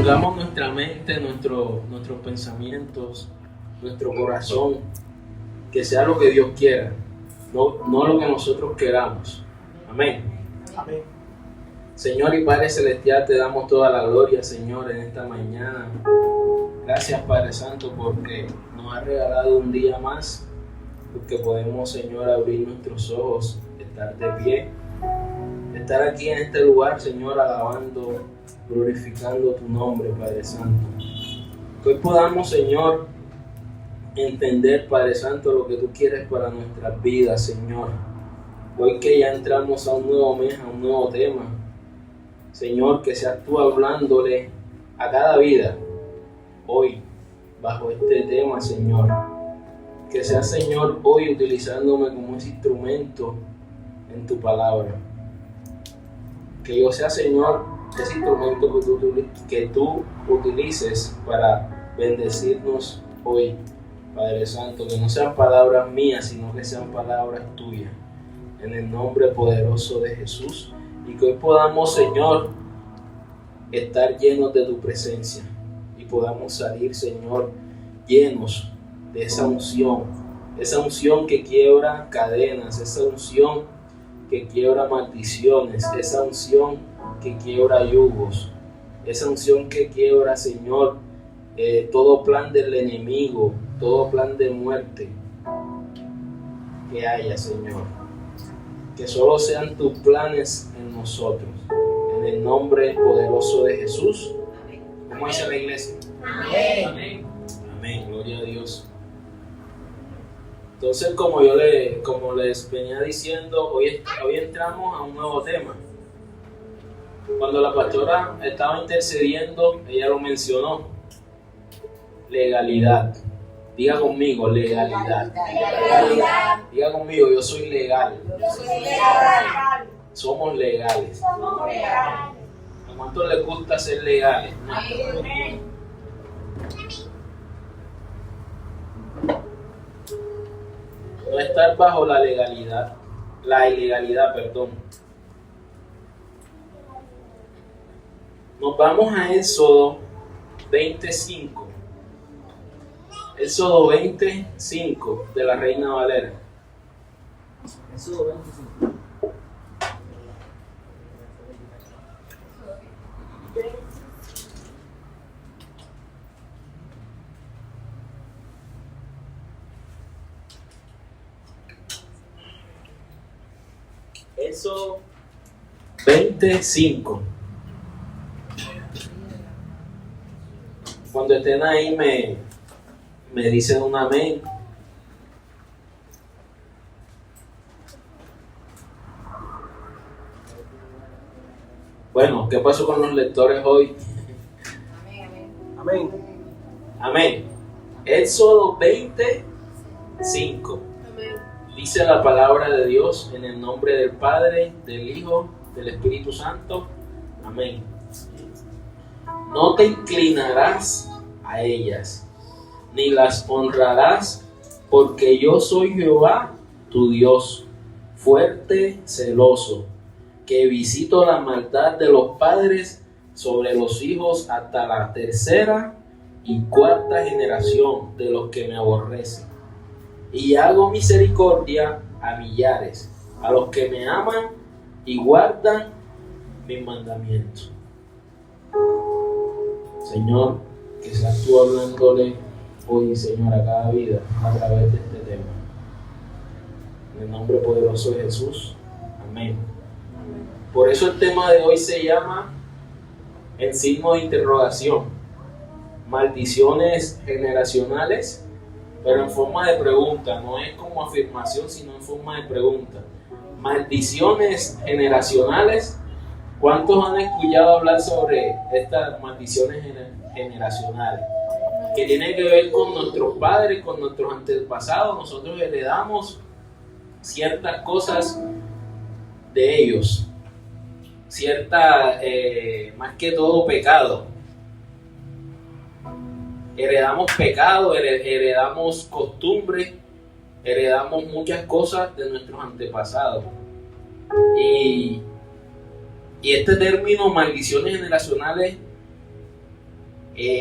Dispongamos nuestra mente, nuestros pensamientos, nuestro corazón, que sea lo que Dios quiera, no lo que nosotros queramos. Amén. Amén. Señor y Padre Celestial, te damos toda la gloria, Señor, en esta mañana. Gracias, Padre Santo, porque nos has regalado un día más, porque podemos, Señor, abrir nuestros ojos, estar de pie, estar aquí en este lugar, Señor, alabando, glorificando tu nombre, Padre Santo. Que hoy podamos, Señor, entender, Padre Santo, lo que tú quieres para nuestras vidas, Señor. Hoy que ya entramos a un nuevo mes, a un nuevo tema, Señor, que seas tú hablándole a cada vida hoy bajo este tema, Señor. Que seas, Señor, hoy utilizándome como ese instrumento en tu palabra. Que yo sea, Señor, ese instrumento que tú utilices para bendecirnos hoy, Padre Santo. Que no sean palabras mías, sino que sean palabras tuyas. En el nombre poderoso de Jesús. Y que hoy podamos, Señor, estar llenos de tu presencia. Y podamos salir, Señor, llenos de esa unción que quiebra cadenas, esa unción que quiebra maldiciones, esa unción que quiebra yugos, esa unción que quiebra, Señor, todo plan del enemigo, todo plan de muerte que haya, Señor. Que solo sean tus planes en nosotros. En el nombre poderoso de Jesús. ¿Cómo dice la iglesia? Amén. Amén. Amén. Gloria a Dios. Entonces, como les venía diciendo, hoy entramos a un nuevo tema. Cuando la pastora estaba intercediendo, ella lo mencionó. Legalidad. Diga conmigo, legalidad. Legalidad. Diga conmigo, yo soy legal. Yo soy legal. Somos legales. Somos legales. ¿A cuántos les gusta ser legales? Amén. No estar bajo la ilegalidad, perdón. Nos vamos a Éxodo 25. Éxodo 25 de la Reina Valera. Éxodo 25. Éxodo 25. Cuando estén ahí me dicen un amén. Bueno, ¿qué pasó con los lectores hoy? Amén. Amén. Éxodo 25. Dice la palabra de Dios en el nombre del Padre, del Hijo, del Espíritu Santo. Amén. No te inclinarás a ellas, ni las honrarás, porque yo soy Jehová, tu Dios, fuerte, celoso, que visito la maldad de los padres sobre los hijos hasta la tercera y cuarta generación de los que me aborrecen. Y hago misericordia a millares, a los que me aman y guardan mis mandamientos. Señor, que seas tú hablándole hoy, Señor, a cada vida a través de este tema. En el nombre poderoso de Jesús. Amén. Por eso el tema de hoy se llama en signo de interrogación. Maldiciones generacionales, pero en forma de pregunta. No es como afirmación, sino en forma de pregunta. Maldiciones generacionales. ¿Cuántos han escuchado hablar sobre estas maldiciones generacionales? Que tienen que ver con nuestros padres, con nuestros antepasados. Nosotros heredamos ciertas cosas de ellos. Más que todo pecado. Heredamos pecado, heredamos costumbres, heredamos muchas cosas de nuestros antepasados. Y este término, maldiciones generacionales,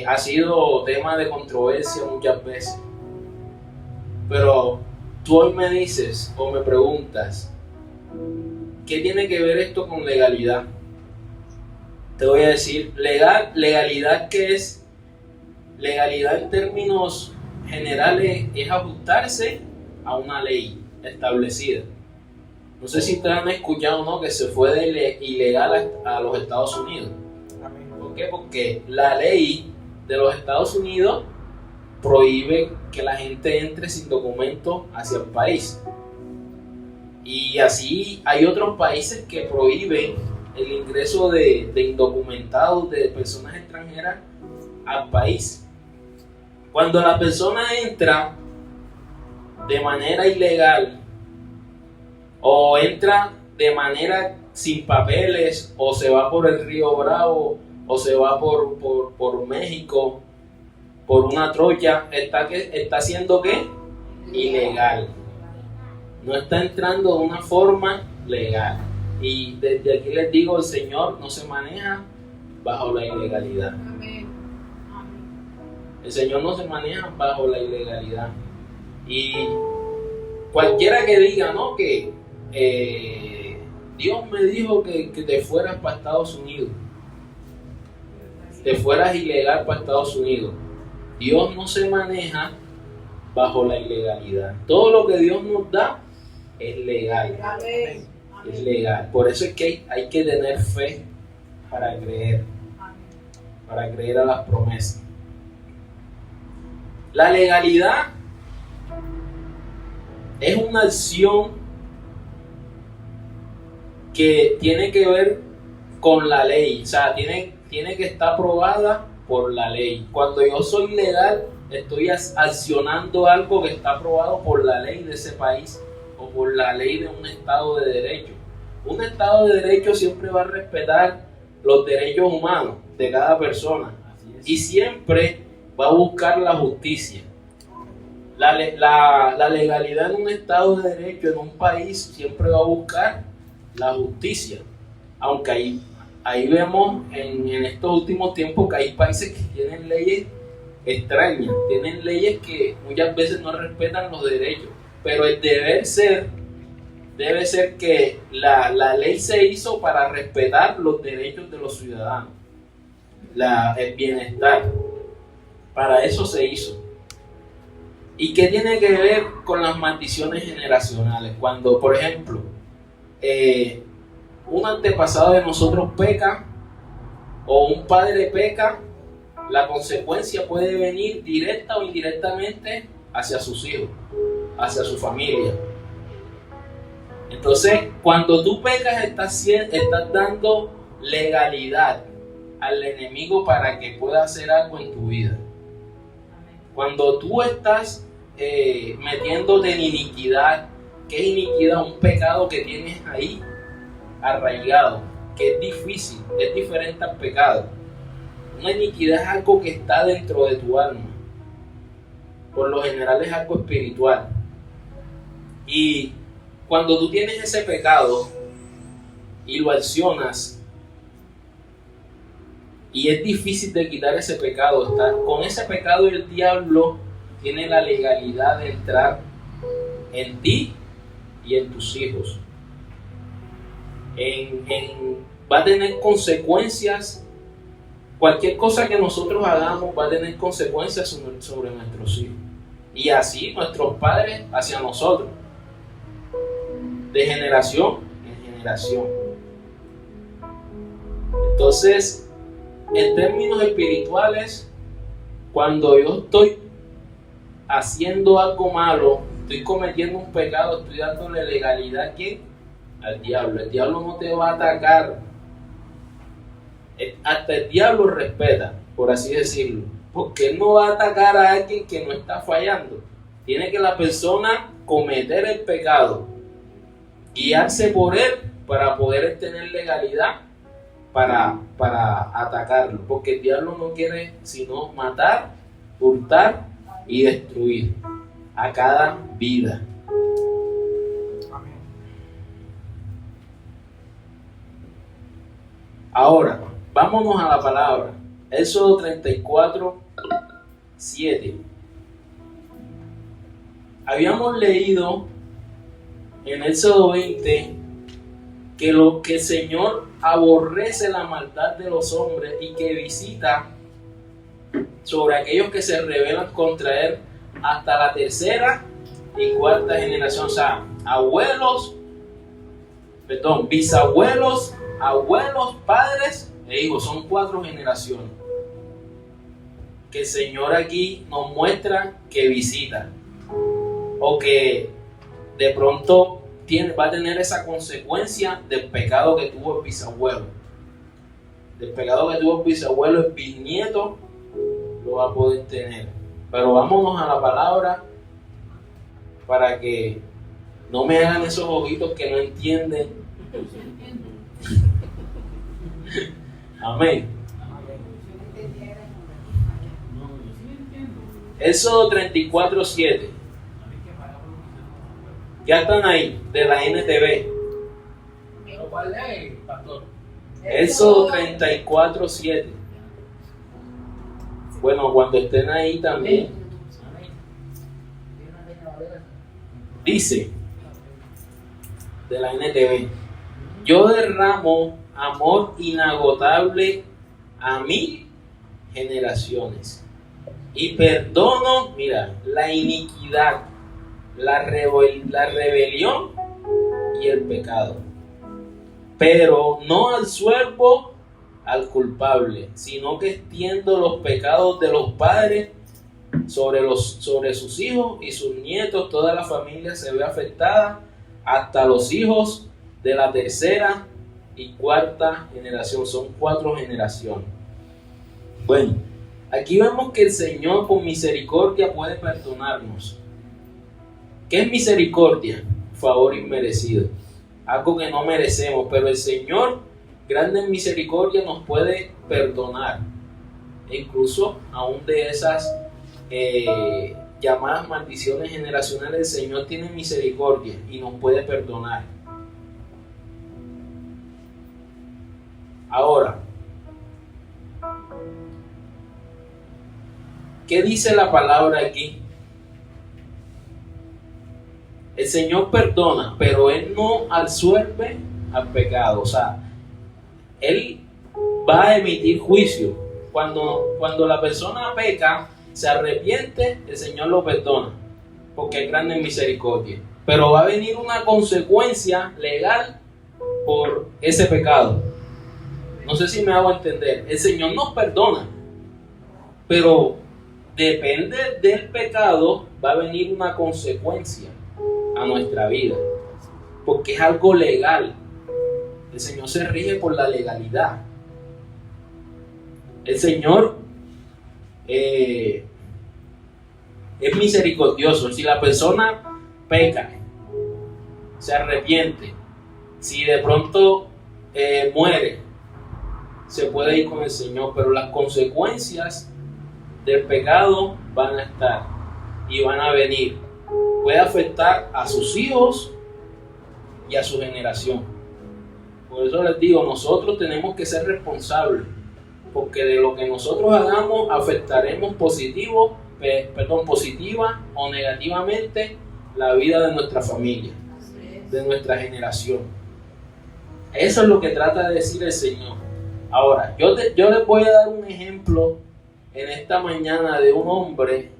ha sido tema de controversia muchas veces. Pero tú hoy me dices o me preguntas, ¿qué tiene que ver esto con legalidad? Te voy a decir, legalidad, ¿qué es? Legalidad en términos generales es ajustarse a una ley establecida. No sé si ustedes han escuchado, ¿no?, que se fue de ilegal a los Estados Unidos. ¿Por qué? Porque la ley de los Estados Unidos prohíbe que la gente entre sin documento hacia el país. Y así hay otros países que prohíben el ingreso de indocumentados, de personas extranjeras al país. Cuando la persona entra de manera ilegal o entra de manera sin papeles, o se va por el Río Bravo, o se va por México, por una trocha, está haciendo ¿qué? Ilegal. No está entrando de una forma legal. Y desde aquí les digo, el Señor no se maneja bajo la ilegalidad. El Señor no se maneja bajo la ilegalidad. Y cualquiera que diga, ¿no?, que Dios me dijo que te fueras para Estados Unidos, te fueras ilegal para Estados Unidos. Dios no se maneja bajo la ilegalidad. Todo lo que Dios nos da es legal. Es legal. Por eso es que hay que tener fe para creer a las promesas. La legalidad es una acción que tiene que ver con la ley, o sea, tiene que estar aprobada por la ley. Cuando yo soy legal, estoy accionando algo que está aprobado por la ley de ese país o por la ley de un Estado de Derecho. Un Estado de Derecho siempre va a respetar los derechos humanos de cada persona y siempre va a buscar la justicia. La legalidad en un Estado de Derecho, en un país, siempre va a buscar la justicia. Aunque ahí vemos en estos últimos tiempos que hay países que tienen leyes extrañas, tienen leyes que muchas veces no respetan los derechos, pero el deber ser debe ser que la ley se hizo para respetar los derechos de los ciudadanos, el bienestar. Para eso se hizo. ¿Y qué tiene que ver con las maldiciones generacionales? Cuando, por ejemplo, un antepasado de nosotros peca o un padre peca, la consecuencia puede venir directa o indirectamente hacia sus hijos, hacia su familia. Entonces, cuando tú pecas, estás dando legalidad al enemigo para que pueda hacer algo en tu vida. Cuando tú estás metiéndote en iniquidad, ¿qué es iniquidad? Un pecado que tienes ahí arraigado, que es difícil, es diferente al pecado. Una iniquidad es algo que está dentro de tu alma. Por lo general es algo espiritual. Y cuando tú tienes ese pecado y lo accionas, y es difícil de quitar ese pecado, con ese pecado el diablo tiene la legalidad de entrar en ti y en tus hijos. Va a tener consecuencias. Cualquier cosa que nosotros hagamos va a tener consecuencias sobre nuestros hijos. Y así nuestros padres hacia nosotros. De generación en generación. Entonces, en términos espirituales, cuando yo estoy haciendo algo malo, estoy cometiendo un pecado, estoy dándole legalidad ¿a quién? Al diablo. El diablo no te va a atacar. Hasta el diablo respeta, por así decirlo, porque él no va a atacar a alguien que no está fallando. Tiene que la persona cometer el pecado, guiarse por él para poder tener legalidad para atacarlo, porque el diablo no quiere sino matar, hurtar y destruir a cada vida. Ahora, vámonos a la palabra. Éxodo 34, 7. Habíamos leído en Éxodo 20 que el Señor aborrece la maldad de los hombres y que visita sobre aquellos que se rebelan contra Él hasta la tercera y cuarta generación. O sea, bisabuelos, abuelos, padres e hijos. Son 4 generaciones que el Señor aquí nos muestra que visita, o que de pronto va a tener esa consecuencia del pecado que tuvo el bisabuelo. Del pecado que tuvo el bisabuelo, el bisnieto lo va a poder tener. Pero vámonos a la palabra para que no me hagan esos ojitos que no entienden. Amén. Éxodo 34, 7. Ya están ahí, de la NTV. ¿Cuál es, pastor? Éxodo 34, 7. Bueno, cuando estén ahí también. Dice, de la NTV: yo derramo amor inagotable a 1000 generaciones y perdono, mira, la iniquidad, la rebelión y el pecado, pero no absuelvo al culpable, sino que extiendo los pecados de los padres sobre sus hijos y sus nietos. Toda la familia se ve afectada, hasta los hijos de la tercera y cuarta generación. Son 4 generaciones. Bueno, aquí vemos que el Señor con misericordia puede perdonarnos. ¿Qué es misericordia? Favor inmerecido, algo que no merecemos, pero el Señor, grande en misericordia, nos puede perdonar, e incluso aún de esas llamadas maldiciones generacionales. El Señor tiene misericordia y nos puede perdonar. Ahora, ¿qué dice la palabra aquí? El Señor perdona, pero Él no absuelve al pecado. O sea, Él va a emitir juicio. Cuando la persona peca, se arrepiente, el Señor lo perdona, porque es grande en misericordia. Pero va a venir una consecuencia legal por ese pecado. No sé si me hago entender. El Señor nos perdona, pero depende del pecado, va a venir una consecuencia a nuestra vida, porque es algo legal. El Señor se rige por la legalidad. El Señor es misericordioso. Si la persona peca, se arrepiente, si de pronto muere, se puede ir con el Señor, pero las consecuencias del pecado van a estar y van a venir. Puede afectar a sus hijos y a su generación. Por eso les digo, nosotros tenemos que ser responsables, porque de lo que nosotros hagamos afectaremos positiva o negativamente la vida de nuestra familia, de nuestra generación. Eso es lo que trata de decir el Señor. Ahora, yo les voy a dar un ejemplo en esta mañana de un hombre,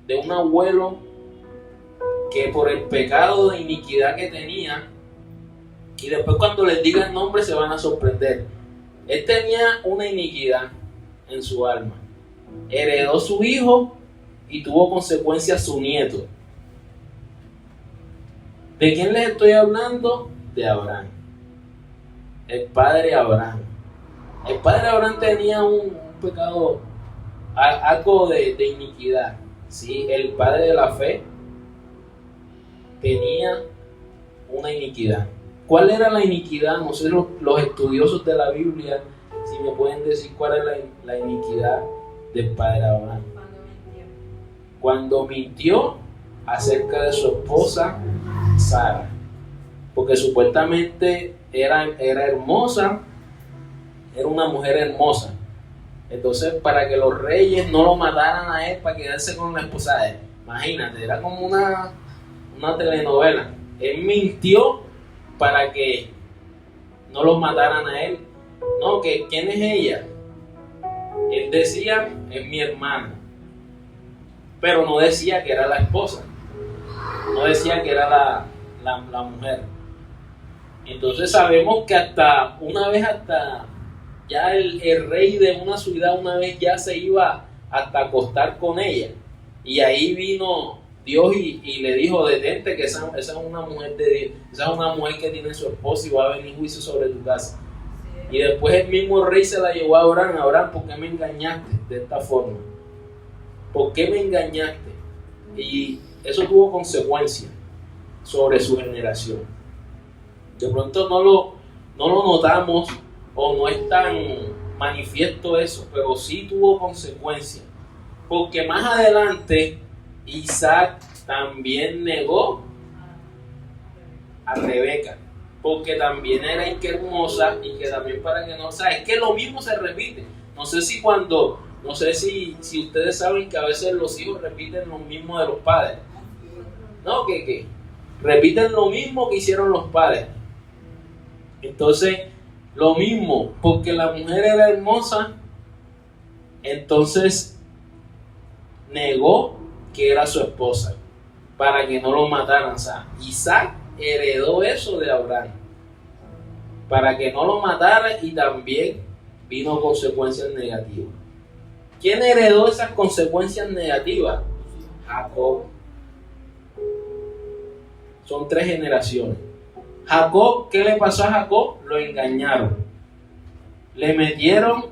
de un abuelo, que por el pecado de iniquidad que tenía, y después cuando les diga el nombre se van a sorprender. Él tenía una iniquidad en su alma, heredó su hijo y tuvo consecuencias su nieto. ¿De quién les estoy hablando? De Abraham, el padre Abraham. El padre Abraham tenía un pecado, algo de iniquidad. ¿Sí? El padre de la fe tenía una iniquidad. ¿Cuál era la iniquidad? No sé, los estudiosos de la Biblia, si me pueden decir cuál es la iniquidad del padre Abraham. Cuando mintió acerca de su esposa Sara, porque supuestamente era hermosa, era una mujer hermosa, Entonces, para que los reyes no lo mataran a él para quedarse con la esposa de él. Imagínate, era como una telenovela. Él mintió para que no lo mataran a él. No, que ¿quién es ella? Él decía, es mi hermana. Pero no decía que era la esposa. No decía que era la mujer. Entonces sabemos que hasta ya el rey de una ciudad una vez ya se iba hasta acostar con ella. Y ahí vino Dios y le dijo, detente, que esa es una mujer de Dios, esa es una mujer que tiene su esposo y va a venir juicio sobre tu casa. Y después el mismo rey se la llevó a Abraham. Abraham, ¿por qué me engañaste de esta forma? ¿Por qué me engañaste? Y eso tuvo consecuencias sobre su generación. De pronto no lo notamos o no es tan manifiesto eso, pero sí tuvo consecuencias. Porque más adelante Isaac también negó a Rebeca, porque también era hermosa y que también para que no, o sea, es que lo mismo se repite. No sé si ustedes saben que a veces los hijos repiten lo mismo de los padres. No, que repiten lo mismo que hicieron los padres. Entonces, lo mismo, porque la mujer era hermosa, entonces negó que era su esposa para que no lo mataran. O sea, Isaac heredó eso de Abraham para que no lo matara, y también vino consecuencias negativas. ¿Quién heredó esas consecuencias negativas? Jacob. Son 3 generaciones. Jacob, ¿qué le pasó a Jacob? Lo engañaron. Le metieron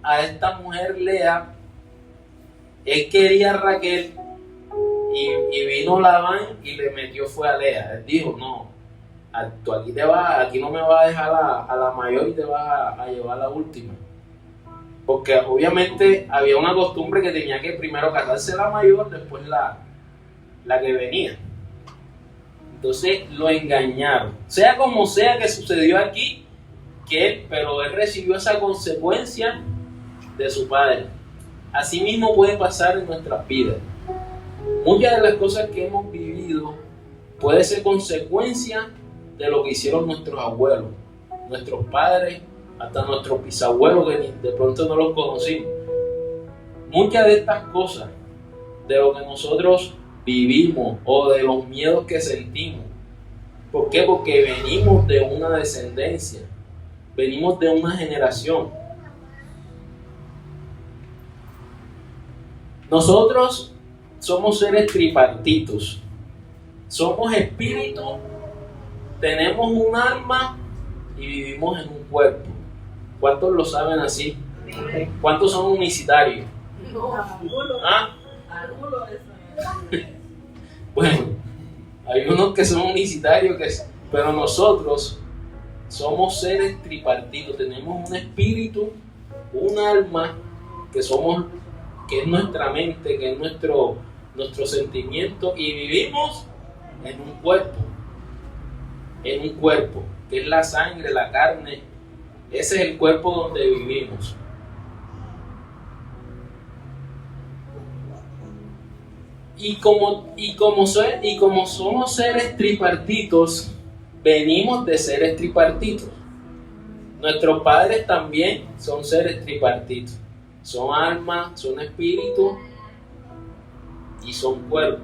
a esta mujer Lea. Él quería a Raquel y vino Labán y le metió fue a Lea. Él dijo, no, tú aquí no me vas a dejar a la mayor y te vas a llevar a la última. Porque obviamente había una costumbre que tenía que primero casarse la mayor, después la que venía. Entonces lo engañaron. Sea como sea que sucedió aquí, pero él recibió esa consecuencia de su padre. Así mismo puede pasar en nuestras vidas. Muchas de las cosas que hemos vivido puede ser consecuencia de lo que hicieron nuestros abuelos, nuestros padres, hasta nuestros bisabuelos que de pronto no los conocimos. Muchas de estas cosas, de lo que nosotros vivimos o de los miedos que sentimos. ¿Por qué? Porque venimos de una descendencia, venimos de una generación. Nosotros somos seres tripartitos, somos espíritu, tenemos un alma y vivimos en un cuerpo. ¿Cuántos lo saben así? ¿Cuántos son unicitarios? ¿Ah? Bueno, hay unos que son unicitarios, pero nosotros somos seres tripartitos. Tenemos un espíritu, un alma, que es nuestra mente, que es nuestro sentimiento, y vivimos en un cuerpo, que es la sangre, la carne. Ese es el cuerpo donde vivimos. Y como somos seres tripartitos, venimos de seres tripartitos. Nuestros padres también son seres tripartitos. Son alma, son espíritu y son cuerpo.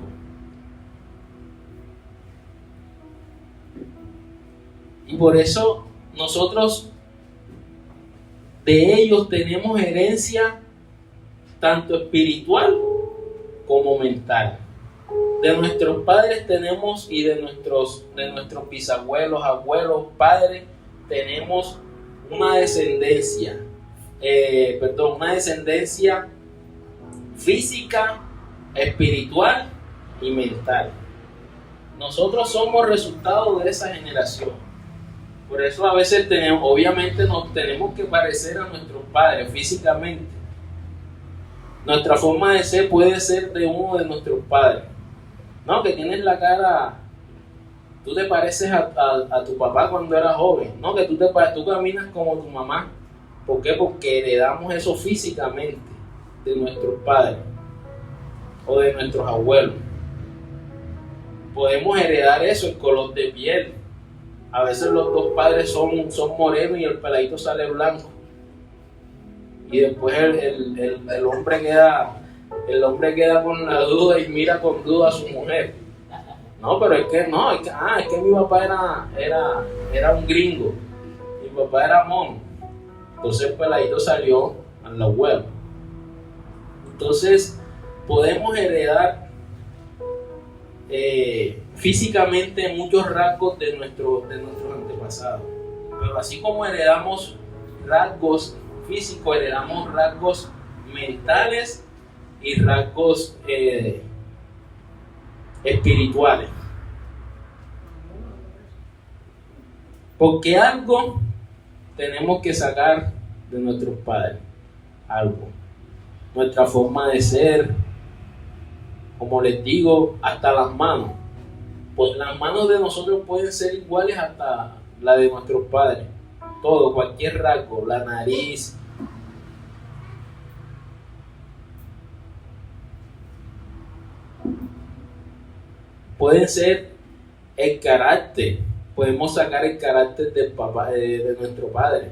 Y por eso nosotros de ellos tenemos herencia tanto espiritual como mental. De nuestros padres tenemos, y de nuestros bisabuelos, abuelos, padres, tenemos una descendencia física, espiritual y mental. Nosotros somos resultado de esa generación. Por eso a veces obviamente nos tenemos que parecer a nuestros padres físicamente. Nuestra forma de ser puede ser de uno de nuestros padres. No, que tienes la cara tú te pareces a tu papá cuando eras joven, no, que tú caminas como tu mamá. ¿Por qué? Porque heredamos eso físicamente de nuestros padres o de nuestros abuelos. Podemos heredar eso, el color de piel. A veces los dos padres son morenos y el peladito sale blanco. Y después el hombre queda con la duda y mira con duda a su mujer. No, pero es que mi papá era un gringo. Mi papá era mono. Entonces el peladito salió al abuelo. Entonces podemos heredar físicamente muchos rasgos de nuestros antepasados. Pero así como heredamos rasgos físicos, heredamos rasgos mentales y rasgos espirituales. Porque algo tenemos que sacar de nuestros padres. Algo. Nuestra forma de ser. Como les digo, hasta las manos. Pues las manos de nosotros pueden ser iguales hasta la de nuestros padres. Todo, cualquier rasgo, la nariz. Pueden ser el carácter. Podemos sacar el carácter del papá, de nuestro padre.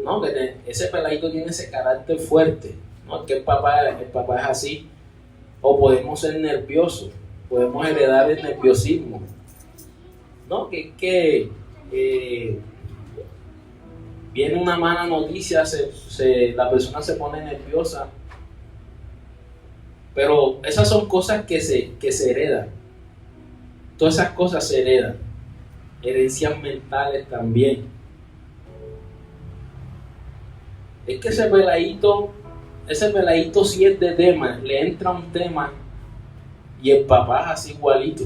No, que ese peladito tiene ese carácter fuerte. No, que el papá es así. O podemos ser nerviosos, podemos heredar el nerviosismo. No, que viene una mala noticia, la persona se pone nerviosa. Pero esas son cosas que se heredan. Todas esas cosas se heredan. Herencias mentales también. Es que ese peladito si es de tema, le entra un tema y el papá es así igualito.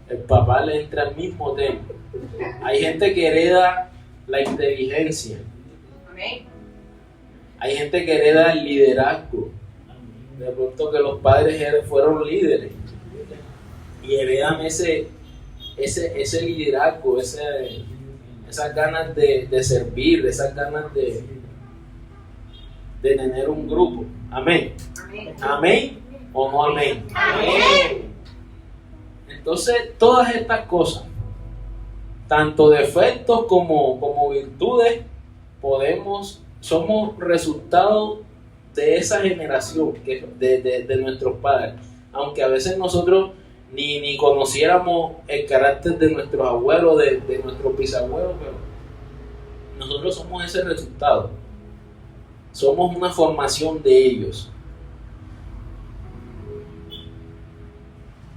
El papá le entra el mismo tema. Hay gente que hereda la inteligencia. Hay gente que hereda el liderazgo. De pronto que los padres fueron líderes y heredan ese liderazgo, esas ganas de servir, esas ganas de tener un grupo. Amén. Amén o no amén. Amén. Entonces, todas estas cosas, tanto defectos como virtudes, somos resultado de esa generación de nuestros padres. Aunque a veces nosotros ni conociéramos el carácter de nuestros abuelos, de nuestros bisabuelos, pero nosotros somos ese resultado. Somos una formación de ellos.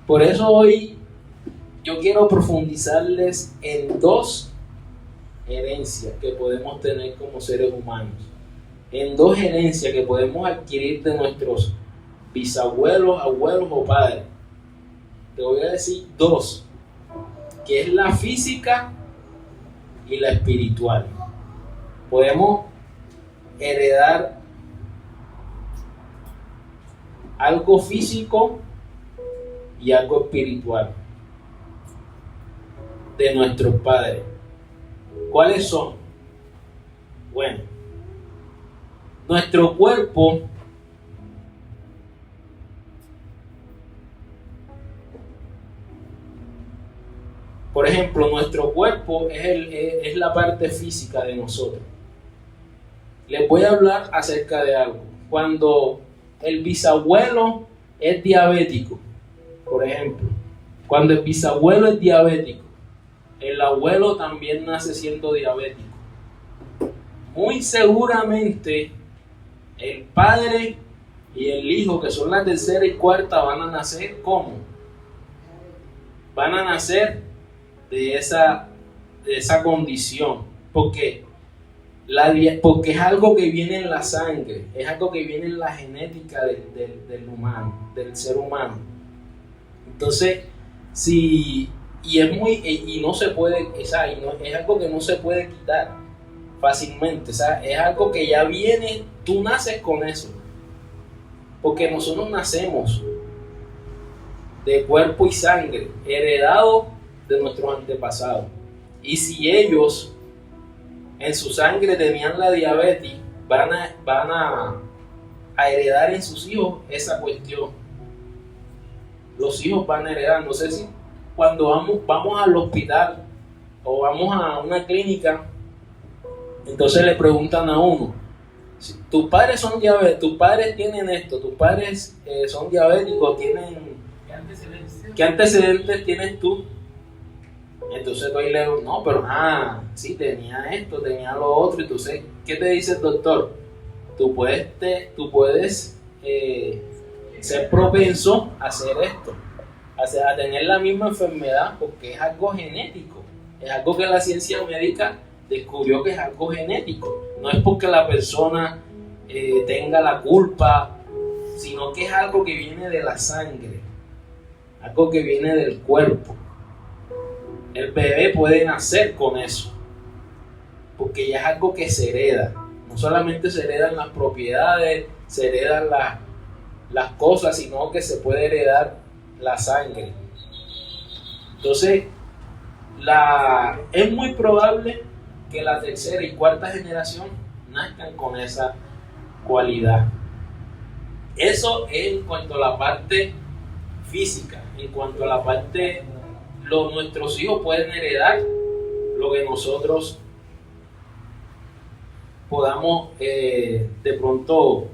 Por eso hoy yo quiero profundizarles en 2 herencias que podemos tener como seres humanos. En 2 herencias que podemos adquirir de nuestros bisabuelos, abuelos o padres. Te voy a decir 2, que es la física y la espiritual. Podemos heredar algo físico y algo espiritual de nuestros padres. ¿Cuáles son? Bueno, nuestro cuerpo por ejemplo, nuestro cuerpo es la parte física de nosotros. Les voy a hablar acerca de algo. Cuando el bisabuelo es diabético, por ejemplo, cuando el bisabuelo es diabético, el abuelo también nace siendo diabético. Muy seguramente el padre y el hijo, que son la tercera y cuarta, van a nacer ¿cómo? Van a nacer de esa condición. ¿Por qué? Porque es algo que viene en la sangre, es algo que viene en la genética del humano, del ser humano. Entonces, no se puede, es algo que no se puede quitar fácilmente, es algo que ya viene, tú naces con eso, porque nosotros nacemos de cuerpo y sangre, heredado de nuestros antepasados. Y si ellos en su sangre tenían la diabetes, van a heredar en sus hijos esa cuestión. Los hijos van a heredar. No sé si cuando vamos al hospital o vamos a una clínica, entonces le preguntan a uno, si tus padres son diabéticos, tus padres tienen esto, tus padres son diabéticos, ¿qué antecedentes tienes tú? Entonces tú ahí le digo, no, pero sí, tenía esto, tenía lo otro. Entonces, ¿qué te dice el doctor? Tú puedes ser propenso a hacer esto, a tener la misma enfermedad, porque es algo genético, es algo que la ciencia médica descubrió que es algo genético. No es porque la persona tenga la culpa, sino que es algo que viene de la sangre, algo que viene del cuerpo. El bebé puede nacer con eso, porque ya es algo que se hereda. No solamente se heredan las propiedades, se heredan las cosas, sino que se puede heredar la sangre. Entonces, es muy probable que la tercera y cuarta generación nazcan con esa cualidad. Eso es en cuanto a la parte física. En cuanto a la parte, nuestros hijos pueden heredar lo que nosotros podamos, de pronto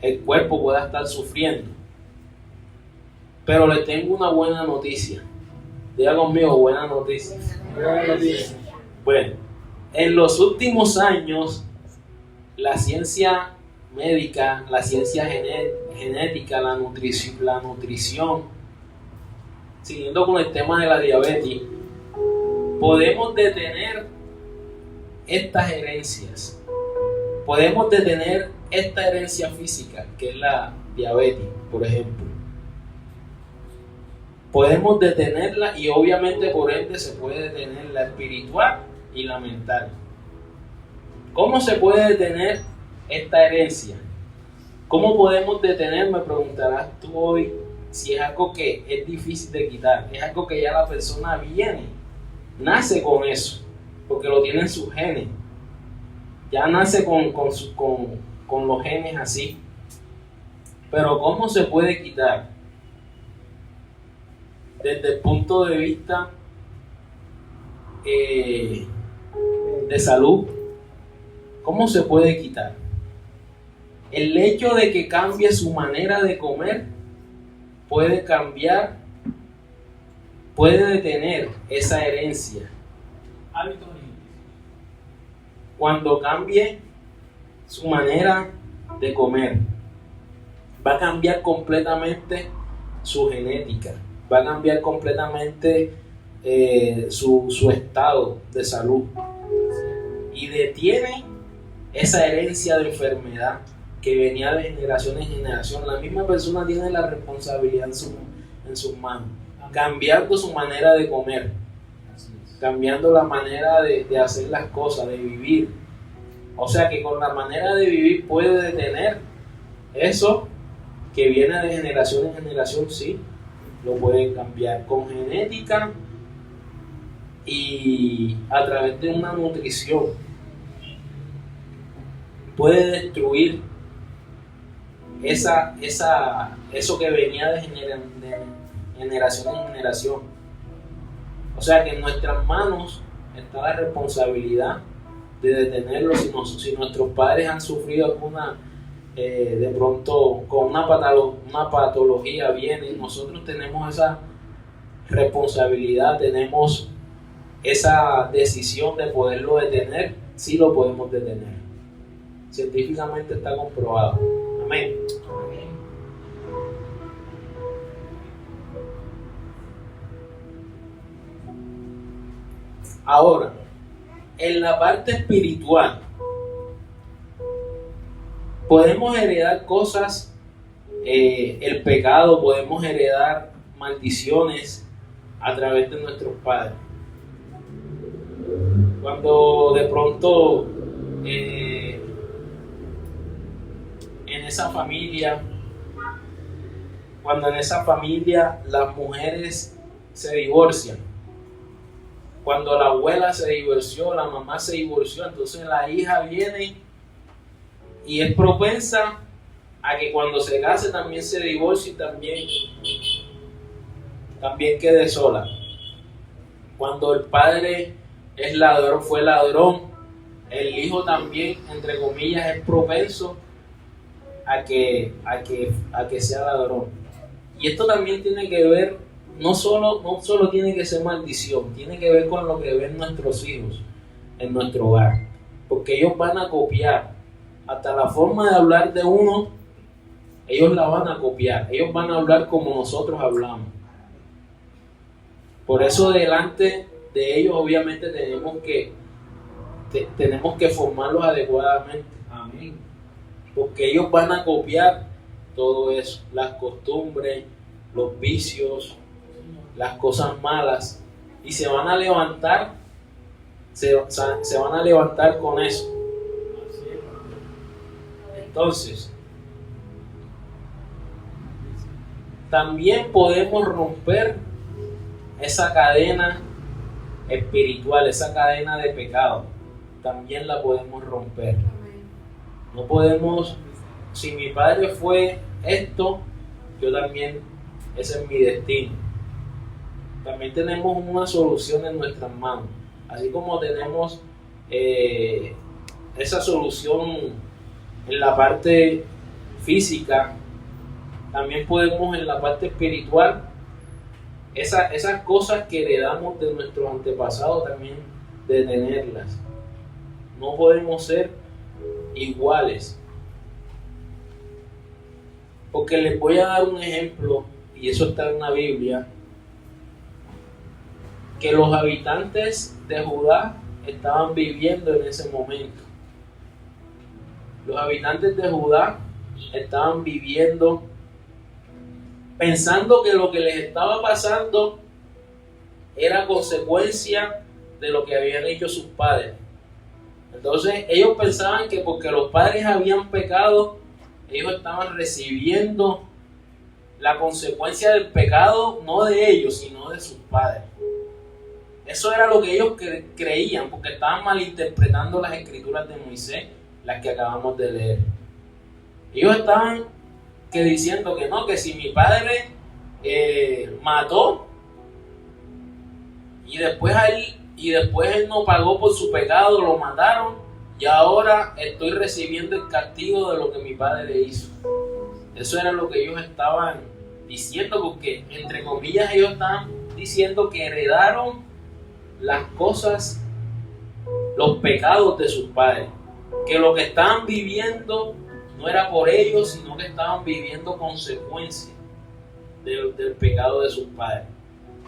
el cuerpo pueda estar sufriendo. Pero le tengo una buena noticia. Diga conmigo, buena noticia. Buena noticia. Bueno, en los últimos años, la ciencia médica, la ciencia genética, la nutrición, siguiendo con el tema de la diabetes, podemos detener estas herencias. Podemos detener esta herencia física, que es la diabetes, por ejemplo. Podemos detenerla y obviamente por ende se puede detener la espiritual y la mental. ¿Cómo se puede detener esta herencia? ¿Cómo podemos detener? Me preguntarás tú hoy, si es algo que es difícil de quitar, es algo que ya la persona nace con eso, porque lo tiene en sus genes. Ya nace con los genes así. Pero ¿cómo se puede quitar? Desde el punto de vista de salud, ¿cómo se puede quitar? El hecho de que cambie su manera de comer puede detener esa herencia. Cuando cambie su manera de comer, va a cambiar completamente su genética, va a cambiar completamente su estado de salud y detiene esa herencia de enfermedad que venía de generación en generación. La misma persona tiene la responsabilidad en sus manos, cambiando su manera de comer, cambiando la manera de hacer las cosas, de vivir. O sea que con la manera de vivir puede detener eso que viene de generación en generación, sí, lo pueden cambiar con genética y a través de una nutrición. Puede destruir eso que venía de generación en generación. O sea que en nuestras manos está la responsabilidad de detenerlo. Si nuestros padres han sufrido alguna, de pronto con una patología viene, nosotros tenemos esa responsabilidad, tenemos esa decisión de poderlo detener. Sí lo podemos detener. Científicamente está comprobado. Amén. Ahora, en la parte espiritual, podemos heredar cosas, el pecado, podemos heredar maldiciones a través de nuestros padres. Cuando de pronto en esa familia, cuando en esa familia las mujeres se divorcian, Cuando la abuela se divorció, la mamá se divorció, entonces la hija viene y es propensa a que cuando se case también se divorcie y también quede sola. Cuando el padre es ladrón, fue ladrón, el hijo también, entre comillas, es propenso a que sea ladrón. Y esto también tiene que ver, no solo tiene que ser maldición, tiene que ver con lo que ven nuestros hijos en nuestro hogar. Porque ellos van a copiar, hasta la forma de hablar de uno, ellos la van a copiar, ellos van a hablar como nosotros hablamos. Por eso delante de ellos obviamente tenemos que formarlos adecuadamente. Amén. Porque ellos van a copiar todo eso, las costumbres, los vicios, las cosas malas, y se van a levantar, se van a levantar con eso. Entonces, también podemos romper esa cadena espiritual, esa cadena de pecado. También la podemos romper. No podemos, si mi padre fue esto, yo también, ese es mi destino. También tenemos una solución en nuestras manos. Así como tenemos esa solución en la parte física, también podemos en la parte espiritual, esas cosas que heredamos de nuestros antepasados también detenerlas. No podemos ser iguales. Porque les voy a dar un ejemplo, y eso está en la Biblia, que los habitantes de Judá estaban viviendo en ese momento. Los habitantes de Judá estaban viviendo pensando que lo que les estaba pasando era consecuencia de lo que habían hecho sus padres. Entonces ellos pensaban que porque los padres habían pecado, ellos estaban recibiendo la consecuencia del pecado, no de ellos, sino de sus padres. Eso era lo que ellos creían, porque estaban malinterpretando las escrituras de Moisés, las que acabamos de leer. Ellos estaban diciendo que no, que si mi padre mató y después él no pagó por su pecado, lo mataron, y ahora estoy recibiendo el castigo de lo que mi padre le hizo. Eso era lo que ellos estaban diciendo, porque entre comillas ellos estaban diciendo que heredaron las cosas, los pecados de sus padres, que lo que estaban viviendo no era por ellos, sino que estaban viviendo consecuencias del pecado de sus padres.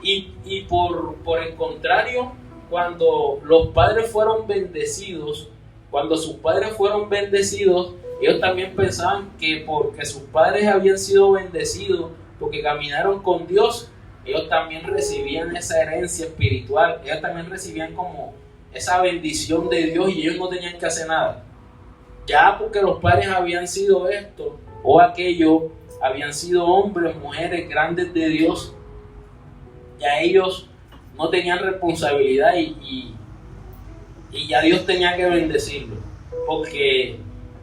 Y por el contrario, cuando los padres fueron bendecidos, cuando sus padres fueron bendecidos, ellos también pensaban que porque sus padres habían sido bendecidos, porque caminaron con Dios, ellos también recibían esa herencia espiritual, ellos también recibían como esa bendición de Dios y ellos no tenían que hacer nada. Ya porque los padres habían sido esto o aquello, habían sido hombres, mujeres grandes de Dios, ya ellos no tenían responsabilidad y ya Dios tenía que bendecirlo, porque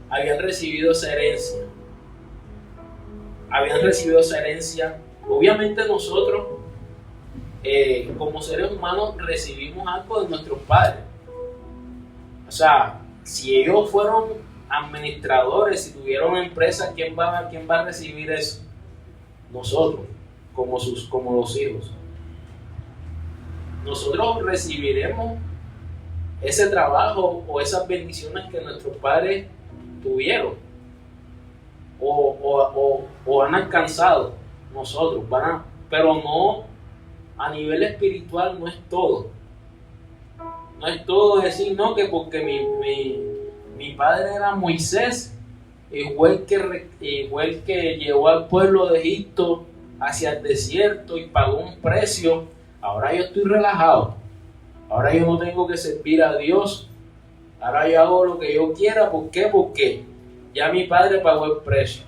habían recibido esa herencia. Obviamente nosotros, como seres humanos, recibimos algo de nuestros padres. O sea, si ellos fueron administradores, si tuvieron empresas, ¿quién va a recibir eso? Nosotros, como los hijos. Nosotros recibiremos ese trabajo o esas bendiciones que nuestros padres tuvieron o han alcanzado nosotros, pero no a nivel espiritual. No es todo decir no, que porque mi padre era Moisés, igual que llevó al pueblo de Egipto hacia el desierto y pagó un precio, ahora yo estoy relajado, ahora yo no tengo que servir a Dios, ahora yo hago lo que yo quiera. ¿Por qué? Porque ya mi padre pagó el precio.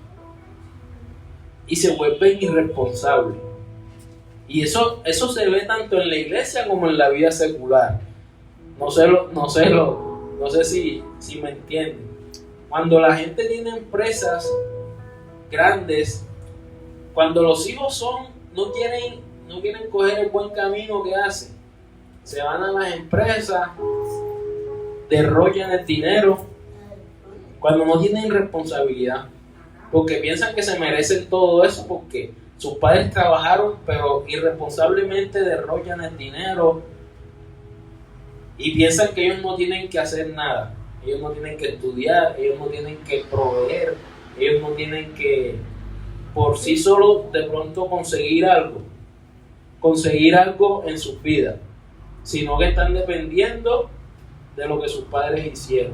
Y se vuelven irresponsables. Y eso se ve tanto en la iglesia como en la vida secular. No sé si me entienden. Cuando la gente tiene empresas grandes, cuando los hijos no quieren coger el buen camino, ¿qué hacen? Se van a las empresas, derrochan el dinero, cuando no tienen responsabilidad, porque piensan que se merecen todo eso porque sus padres trabajaron, pero irresponsablemente derrochan el dinero y piensan que ellos no tienen que hacer nada, ellos no tienen que estudiar, ellos no tienen que proveer, ellos no tienen que por sí solos de pronto conseguir algo en sus vidas, sino que están dependiendo de lo que sus padres hicieron,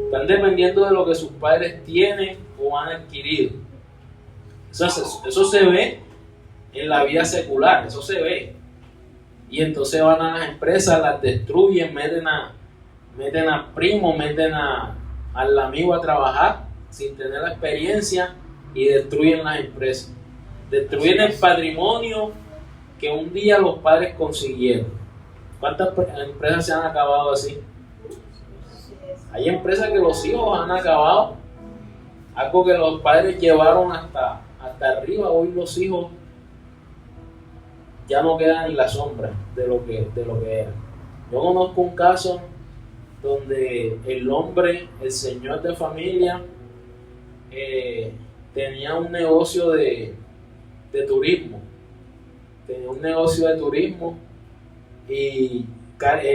están dependiendo de lo que sus padres tienen o han adquirido. Eso se ve en la vida secular, eso se ve. Y entonces van a las empresas, las destruyen, meten a primos, meten al amigo a trabajar sin tener la experiencia y destruyen las empresas. Destruyen el patrimonio que un día los padres consiguieron. ¿Cuántas empresas se han acabado así? Hay empresas que los hijos han acabado, algo que los padres llevaron hasta arriba. Hoy los hijos ya no quedan ni la sombra de lo que eran. Yo conozco un caso donde el hombre, el señor de familia, tenía un negocio de turismo. Tenía un negocio de turismo y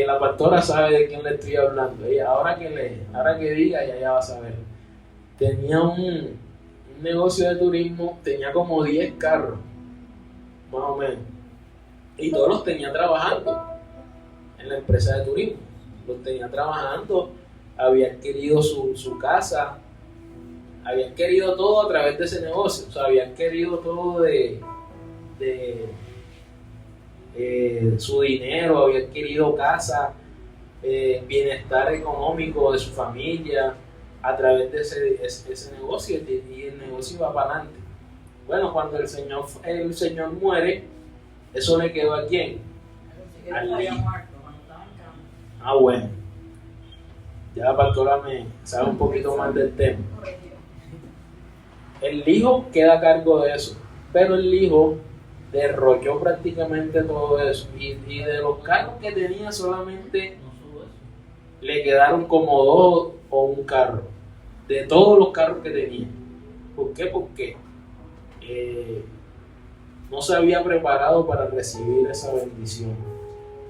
la pastora sabe de quién le estoy hablando. Ahora que diga, ya va a saber. Tenía un negocio de turismo, tenía como 10 carros, más o menos. Y todos los tenía trabajando en la empresa de turismo. Los tenía trabajando, había adquirido su casa, había adquirido todo a través de ese negocio. O sea, había adquirido todo de su dinero, había adquirido casa, bienestar económico de su familia a través de ese negocio, y el negocio iba para adelante. Bueno, cuando el señor muere, eso le quedó ¿a quién? Al hijo. Bueno, ya la pastora me sabe un poquito más del tema. El hijo queda a cargo de eso, pero el hijo derrochó prácticamente todo eso, y de los carros que tenía solamente le quedaron como 2 o un carro, de todos los carros que tenía. ¿Por qué? Porque no se había preparado para recibir esa bendición,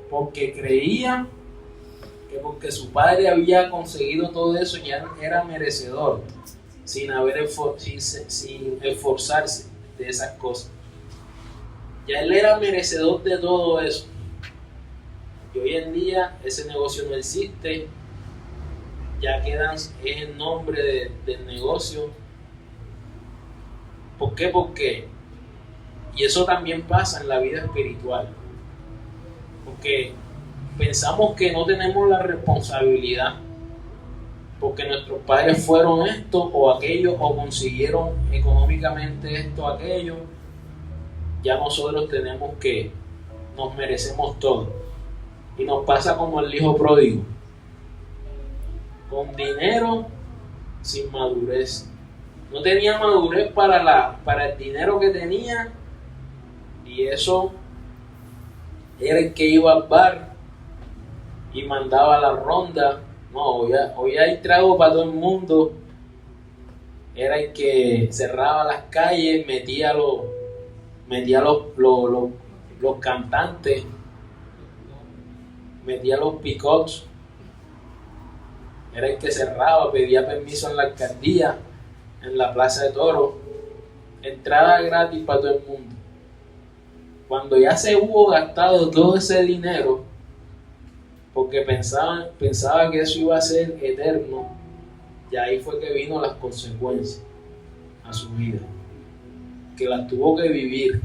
porque creía que porque su padre había conseguido todo eso ya era merecedor, sin esforzarse de esas cosas. Ya él era merecedor de todo eso. Y hoy en día ese negocio no existe, ya es el nombre del negocio. ¿Por qué? Porque, y eso también pasa en la vida espiritual, porque pensamos que no tenemos la responsabilidad, porque nuestros padres fueron esto o aquello, o consiguieron económicamente esto o aquello. Ya nosotros nos merecemos todo. Y nos pasa como el hijo pródigo, con dinero, sin madurez. No tenía madurez para el dinero que tenía, y eso era el que iba al bar y mandaba la ronda. No, hoy hay trago para todo el mundo. Era el que cerraba las calles, metía los cantantes, metía los pick-ups. Era el que cerraba, pedía permiso en la alcaldía, en la plaza de toros, entrada gratis para todo el mundo. Cuando ya se hubo gastado todo ese dinero, porque pensaba que eso iba a ser eterno, y ahí fue que vino las consecuencias a su vida, que las tuvo que vivir.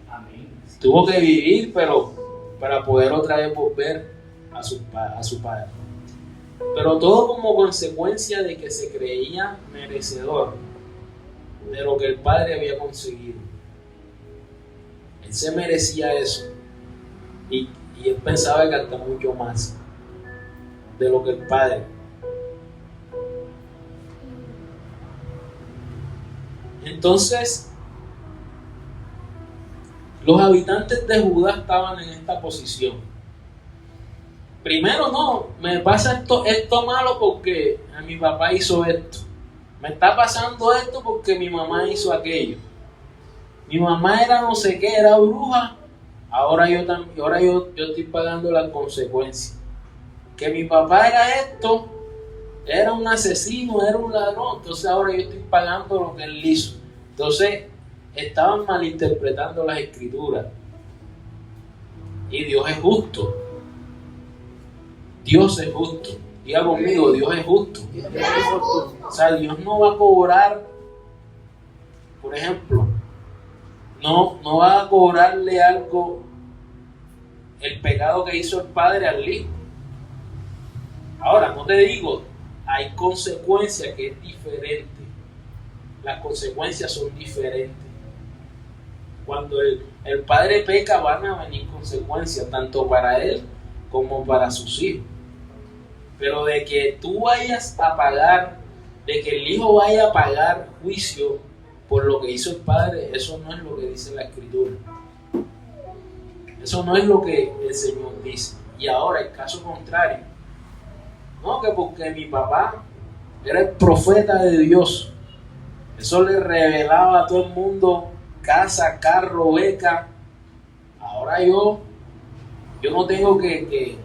Amén. Tuvo que vivir, pero para poder otra vez volver a su padre. Pero todo como consecuencia de que se creía merecedor de lo que el padre había conseguido. Él se merecía eso. Y él pensaba que hasta mucho más de lo que el Padre. Entonces, los habitantes de Judá estaban en esta posición. Primero, no, me pasa esto malo porque mi papá hizo esto. Me está pasando esto porque mi mamá hizo aquello. Mi mamá era no sé qué, era bruja. Ahora yo estoy pagando las consecuencias. Que mi papá era esto, era un asesino, era un ladrón. Entonces ahora yo estoy pagando lo que él hizo. Entonces estaban malinterpretando las escrituras. Y Dios es justo. Dios es justo. Diga conmigo, Dios es justo. O sea, Dios no va a cobrar, por ejemplo, no va a cobrarle algo, el pecado que hizo el padre al hijo. Ahora, no te digo, hay consecuencias que es diferente. Las consecuencias son diferentes. Cuando el padre peca, van a venir consecuencias, tanto para él como para sus hijos. Pero de que tú vayas a pagar, de que el hijo vaya a pagar juicio por lo que hizo el padre, eso no es lo que dice la escritura. Eso no es lo que el Señor dice. Y ahora, el caso contrario. No, que porque mi papá era el profeta de Dios. Eso le revelaba a todo el mundo casa, carro, beca. Ahora yo no tengo que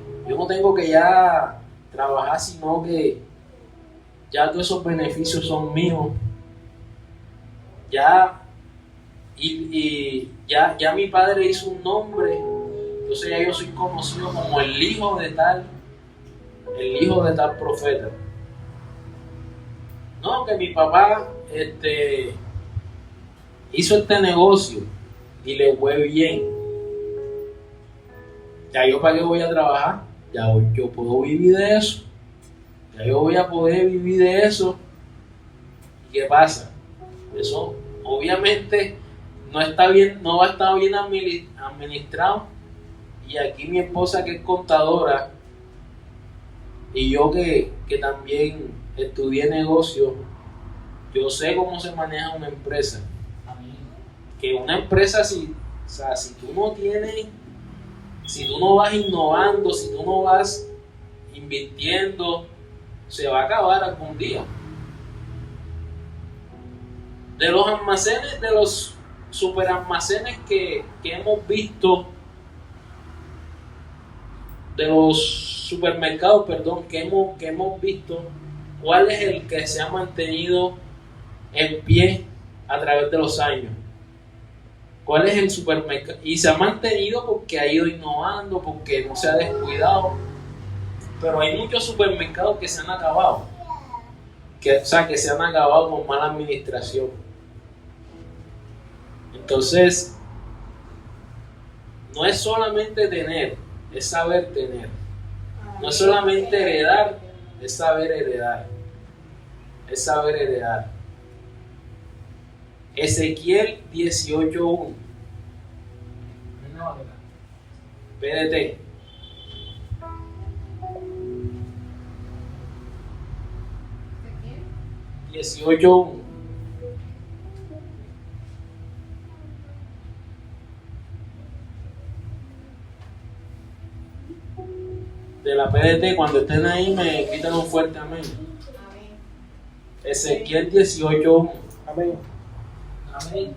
ya trabajar, sino que ya todos esos beneficios son míos. Ya mi padre hizo un nombre, entonces ya yo soy conocido como el hijo de tal profeta. No, que mi papá hizo este negocio y le fue bien. Ya yo para qué voy a trabajar, ya yo puedo vivir de eso. Ya yo voy a poder vivir de eso. ¿Y qué pasa? Eso obviamente no está bien, no va a estar bien administrado. Y aquí mi esposa, que es contadora, y yo que también estudié negocio, yo sé cómo se maneja una empresa. Que una empresa, si tú no vas innovando, si tú no vas invirtiendo, se va a acabar algún día. De los almacenes, de los superalmacenes que hemos visto, de los supermercados, que hemos visto, ¿cuál es el que se ha mantenido en pie a través de los años? ¿Cuál es el supermercado? Y se ha mantenido porque ha ido innovando, porque no se ha descuidado. Pero hay muchos supermercados que se han acabado. Que se han acabado con mala administración. Entonces, no es solamente tener, es saber tener. No es solamente heredar, es saber heredar. Es saber heredar. Ezequiel 18:1. PDT. ¿Ezequiel? 18:1. De la PDT, cuando estén ahí, me quitan un fuerte amén. Ezequiel 18:1. Amén. Amén.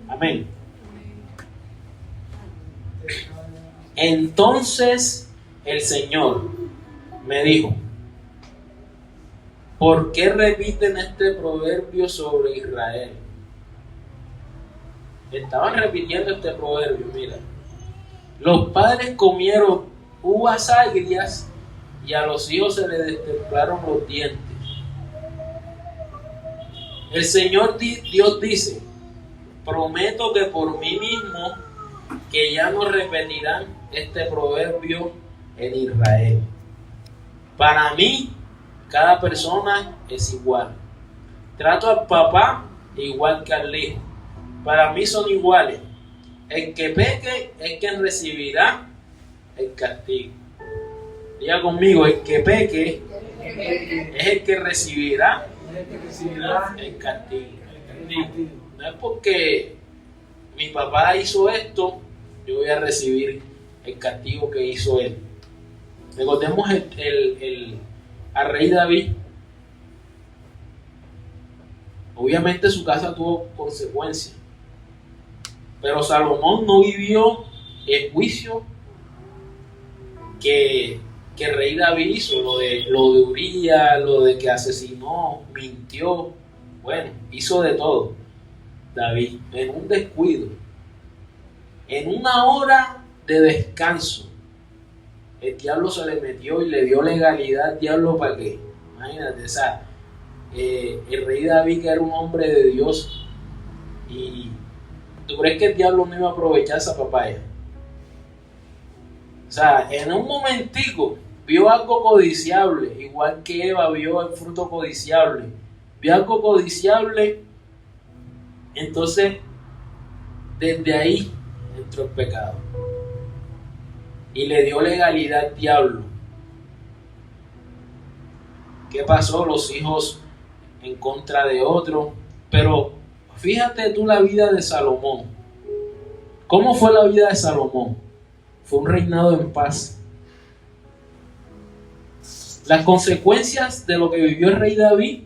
Amén. Entonces el Señor me dijo: ¿por qué repiten este proverbio sobre Israel? Estaban repitiendo este proverbio, mira. Los padres comieron uvas agrias y a los hijos se les destemplaron los dientes. El Señor Dios dice: prometo que por mí mismo que ya no repetirán este proverbio en Israel. Para mí, cada persona es igual. Trato al papá igual que al hijo, para mí son iguales. El que peque es quien recibirá el castigo. Diga conmigo, el que peque es el que recibirá el castigo. No es porque mi papá hizo esto, yo voy a recibir el castigo que hizo él. Recordemos al rey David. Obviamente su casa tuvo consecuencias, pero Salomón no vivió el juicio que el rey David hizo, lo de Urías, lo de que asesinó, mintió, bueno, hizo de todo David, en un descuido, en una hora de descanso, el diablo se le metió y le dio legalidad al diablo para que, imagínate, o sea, el rey David, que era un hombre de Dios, y ¿tú crees que el diablo no iba a aprovechar esa papaya? O sea, en un momentico vio algo codiciable, igual que Eva vio el fruto codiciable, vio algo codiciable, entonces desde ahí entró el pecado y le dio legalidad al diablo. ¿Qué pasó? Los hijos en contra de otro. Pero fíjate tú la vida de Salomón. ¿Cómo fue la vida de Salomón? Fue un reinado en paz. Las consecuencias de lo que vivió el rey David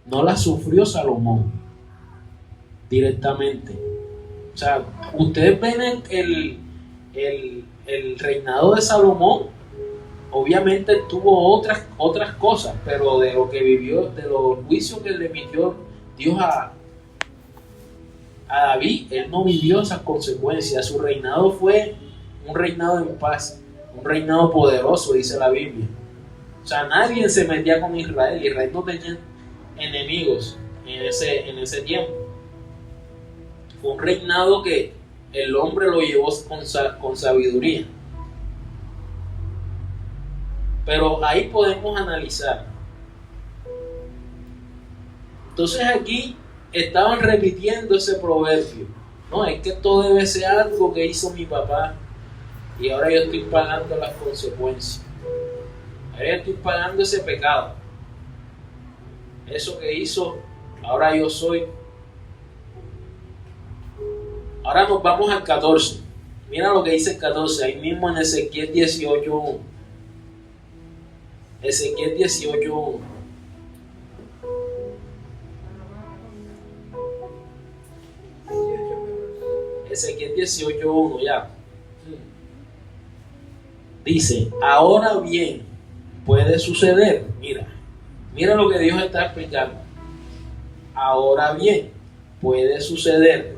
no las sufrió Salomón directamente. O sea, ustedes ven el reinado de Salomón. Obviamente tuvo otras cosas, pero de lo que vivió, de los juicios que le emitió Dios a David, él no vivió esas consecuencias. Su reinado fue un reinado en paz, un reinado poderoso, dice la Biblia. O sea, nadie se metía con Israel. Israel no tenía enemigos en ese tiempo. Fue un reinado que el hombre lo llevó con sabiduría. Pero ahí podemos analizar. Entonces aquí estaban repitiendo ese proverbio. No, es que esto debe ser algo que hizo mi papá y ahora yo estoy pagando las consecuencias. Ahora yo estoy pagando ese pecado. Eso que hizo, ahora yo soy. Ahora nos vamos al 14. Mira lo que dice el 14, ahí mismo en Ezequiel 18:1. Ezequiel 18:1. Ezequiel 18:1, ya. Dice, ahora bien, puede suceder, mira lo que Dios está explicando. Ahora bien, puede suceder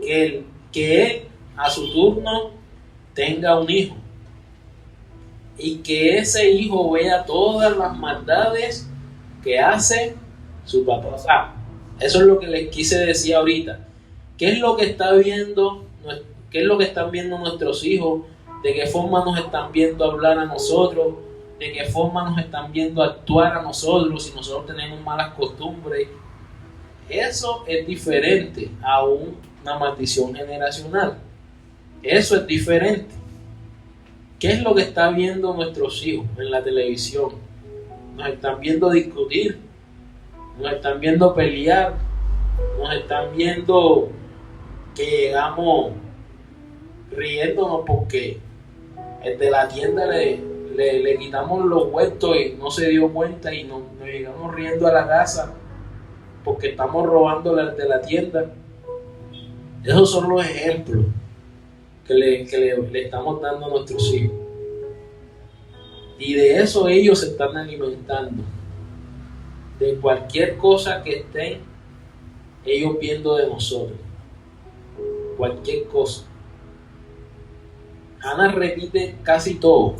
que él a su turno tenga un hijo y que ese hijo vea todas las maldades que hace su papá. O sea, eso es lo que les quise decir ahorita. ¿Qué es lo que está viendo? ¿Qué es lo que están viendo nuestros hijos? ¿De qué forma nos están viendo hablar a nosotros? ¿De qué forma nos están viendo actuar a nosotros si nosotros tenemos malas costumbres? Eso es diferente a una maldición generacional. Eso es diferente. ¿Qué es lo que están viendo nuestros hijos en la televisión? Nos están viendo discutir, nos están viendo pelear, nos están viendo que llegamos riéndonos porque el de la tienda le quitamos los vueltos y no se dio cuenta y nos llegamos riendo a la casa porque estamos robando de la tienda. Esos son los ejemplos que le estamos dando a nuestros hijos. Y de eso ellos se están alimentando. De cualquier cosa que estén ellos viendo de nosotros. Cualquier cosa. Ana repite casi todo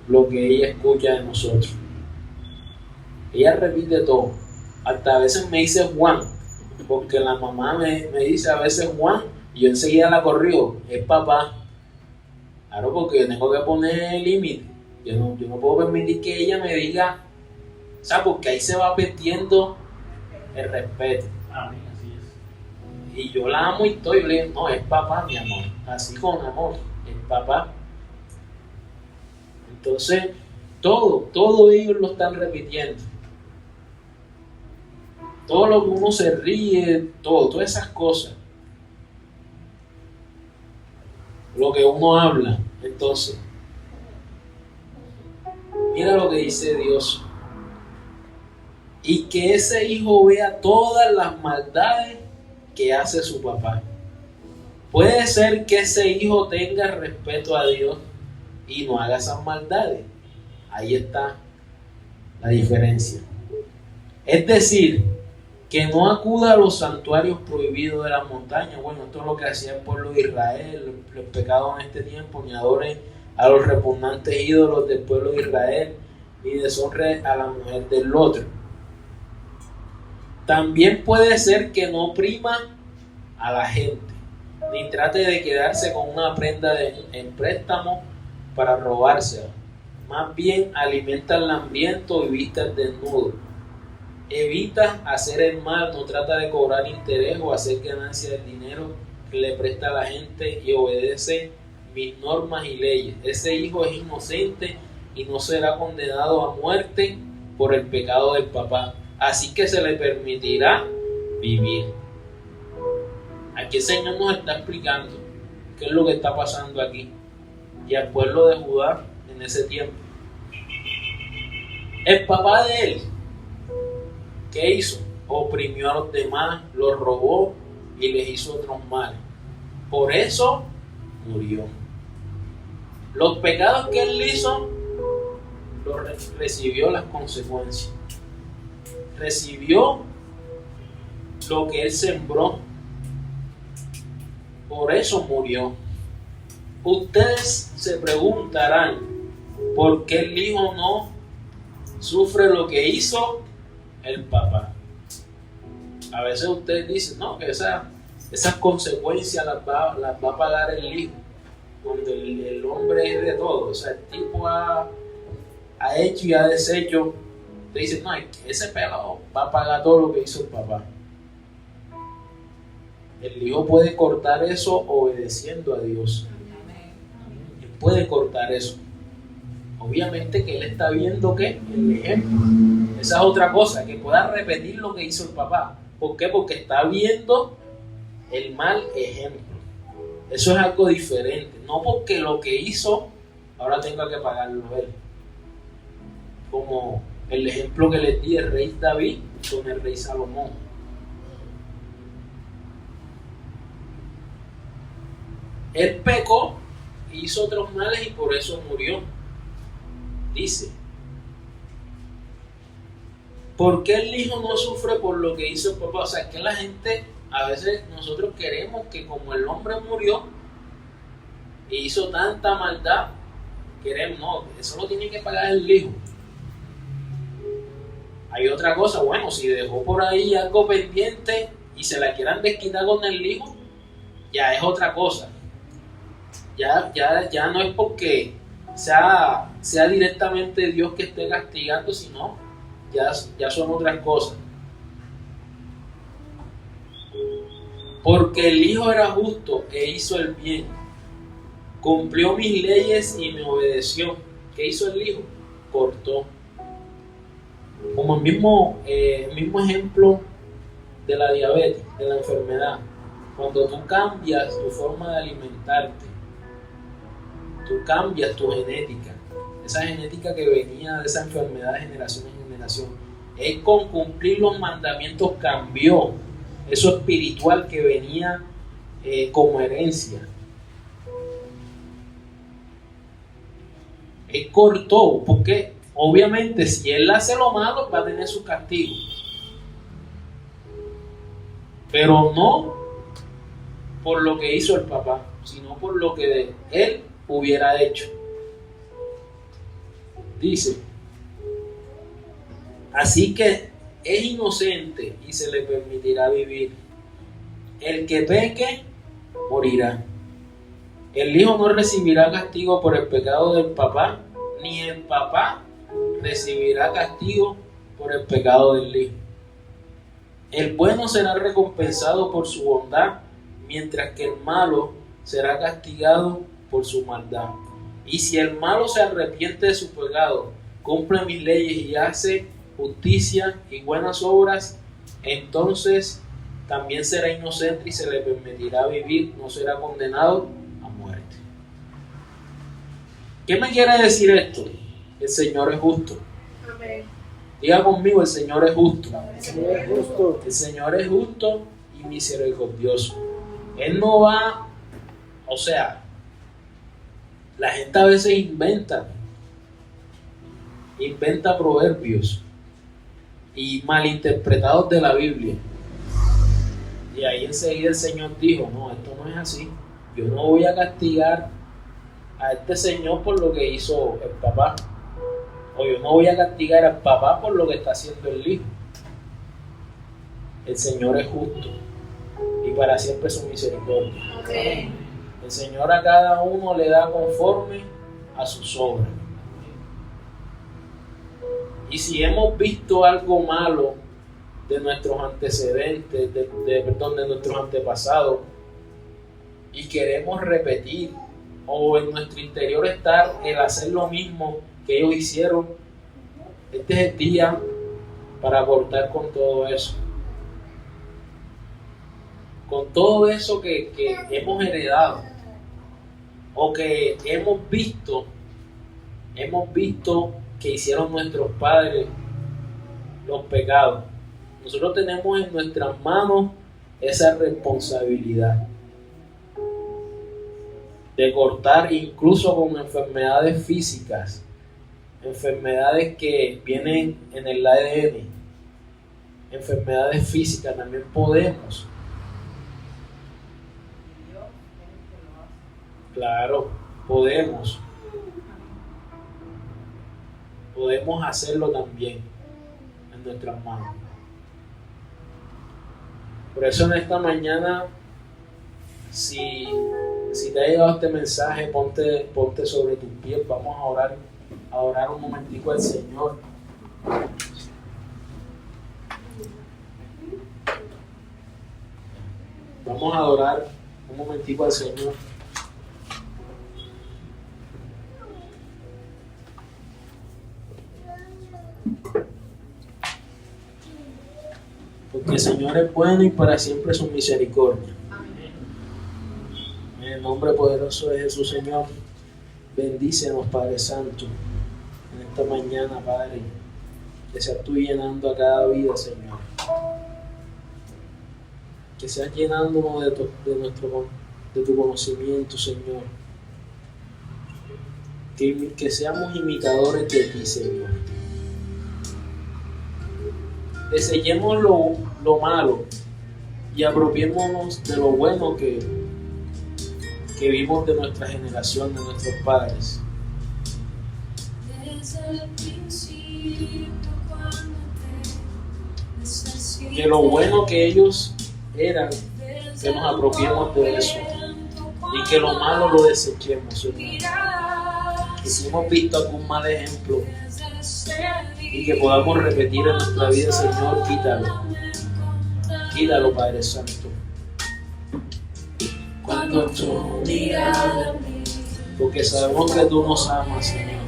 lo que ella escucha de nosotros. Ella repite todo. Hasta a veces me dice Juan, porque la mamá me dice a veces Juan y yo enseguida la corrijo, es papá. Claro, porque yo tengo que poner límite. Yo no puedo permitir que ella me diga, o sea, porque ahí se va perdiendo el respeto. Amén, así es. Y yo la amo y todo. Yo le digo, no, es papá, mi amor. Así con amor, es papá. Entonces, todo ellos lo están repitiendo. Todo lo que uno se ríe, todas esas cosas. Lo que uno habla. Entonces, mira lo que dice Dios. Y que ese hijo vea todas las maldades que hace su papá. Puede ser que ese hijo tenga respeto a Dios y no haga esas maldades. Ahí está la diferencia. Es decir, que no acuda a los santuarios prohibidos de la montaña. Bueno, esto es lo que hacía el pueblo de Israel, los pecados en este tiempo, ni adore a los repugnantes ídolos del pueblo de Israel, ni deshonre a la mujer del otro. También puede ser que no oprima a la gente, ni trate de quedarse con una prenda en préstamo para robársela. Más bien alimenta el hambriento y vista el desnudo. Evita hacer el mal, no trata de cobrar interés o hacer ganancia del dinero que le presta a la gente y obedece mis normas y leyes. Ese hijo es inocente y no será condenado a muerte por el pecado del papá. Así que se le permitirá vivir. Aquí el Señor nos está explicando qué es lo que está pasando aquí y al pueblo de Judá en ese tiempo. El papá de él, ¿qué hizo? Oprimió a los demás, los robó y les hizo otros males. Por eso murió. Los pecados que él hizo, recibió las consecuencias. Recibió lo que él sembró. Por eso murió. Ustedes se preguntarán por qué el hijo no sufre lo que hizo el papá. A veces ustedes dicen, no, que esas consecuencias las va a pagar el hijo. Cuando el hombre es de todo, o sea, el tipo ha hecho y ha deshecho. Te dicen, no, ese pelado va a pagar todo lo que hizo el papá. El hijo puede cortar eso obedeciendo a Dios. Él puede cortar eso. Obviamente que él está viendo que el ejemplo. Esa es otra cosa, que pueda repetir lo que hizo el papá. ¿Por qué? Porque está viendo el mal ejemplo. Eso es algo diferente. No porque lo que hizo ahora tenga que pagarlo él. Como el ejemplo que les di el rey David con el rey Salomón. Él pecó, hizo otros males y por eso murió. Dice, ¿por qué el hijo no sufre por lo que hizo el papá? O sea, que la gente, a veces nosotros queremos que como el hombre murió e hizo tanta maldad, queremos, no, eso lo tiene que pagar el hijo. Hay otra cosa, bueno, si dejó por ahí algo pendiente y se la quieran desquitar con el hijo, ya es otra cosa. Ya no es porque sea directamente Dios que esté castigando, sino ya son otras cosas. Porque el hijo era justo e hizo el bien, cumplió mis leyes y me obedeció. ¿Qué hizo el hijo? Cortó. Como el mismo ejemplo de la diabetes, de la enfermedad. Cuando tú cambias tu forma de alimentarte, tú cambias tu genética. Esa genética que venía de esa enfermedad de generación en generación. Él con cumplir los mandamientos cambió eso espiritual que venía como herencia. Él cortó, porque obviamente si él hace lo malo va a tener su castigo. Pero no por lo que hizo el papá, sino por lo que él hubiera hecho. Dice, así que es inocente y se le permitirá vivir. El que peque, morirá. El hijo no recibirá castigo por el pecado del papá, ni el papá recibirá castigo por el pecado del hijo. El bueno será recompensado por su bondad, mientras que el malo será castigado por su maldad. Y si el malo se arrepiente de su pecado, cumple mis leyes y hace justicia y buenas obras, entonces también será inocente y se le permitirá vivir, no será condenado a muerte. ¿Qué me quiere decir esto? El Señor es justo. Amén. Diga conmigo, el Señor es justo. El Señor es justo. El Señor es justo y misericordioso. Él no va, o sea, la gente a veces inventa proverbios y malinterpretados de la Biblia. Y ahí enseguida el Señor dijo, no, esto no es así. Yo no voy a castigar a este señor por lo que hizo el papá. O yo no voy a castigar al papá por lo que está haciendo el hijo. El Señor es justo y para siempre su misericordia. Amén. El Señor a cada uno le da conforme a sus obras. Y si hemos visto algo malo de nuestros antecedentes, de nuestros antepasados, y queremos repetir, o en nuestro interior estar el hacer lo mismo que ellos hicieron, este es el día para cortar con todo eso. Con todo eso que hemos heredado o que hemos visto que hicieron nuestros padres, los pecados. Nosotros tenemos en nuestras manos esa responsabilidad de cortar incluso con enfermedades físicas, enfermedades que vienen en el ADN, enfermedades físicas también podemos. Claro, podemos hacerlo también en nuestras manos. Por eso en esta mañana, si te ha llegado este mensaje, ponte sobre tus pies, vamos a orar un momentico al Señor. Vamos a adorar un momentico al Señor. Porque el Señor es bueno y para siempre su misericordia. En el nombre poderoso de Jesús, Señor, bendícenos, Padre Santo, en esta mañana, Padre, que seas tú llenando a cada vida, Señor. Que seas llenándonos de tu conocimiento, Señor. Que seamos imitadores de ti, Señor. Desechemos lo malo y apropiémonos de lo bueno que vimos de nuestra generación, de nuestros padres. Que lo bueno que ellos eran, que nos apropiemos de eso y que lo malo lo desechemos, Señor. Y si hemos visto algún mal ejemplo y que podamos repetir en nuestra vida, Señor, quítalo, Padre Santo. Cuando tú miras, porque sabemos que tú nos amas, Señor.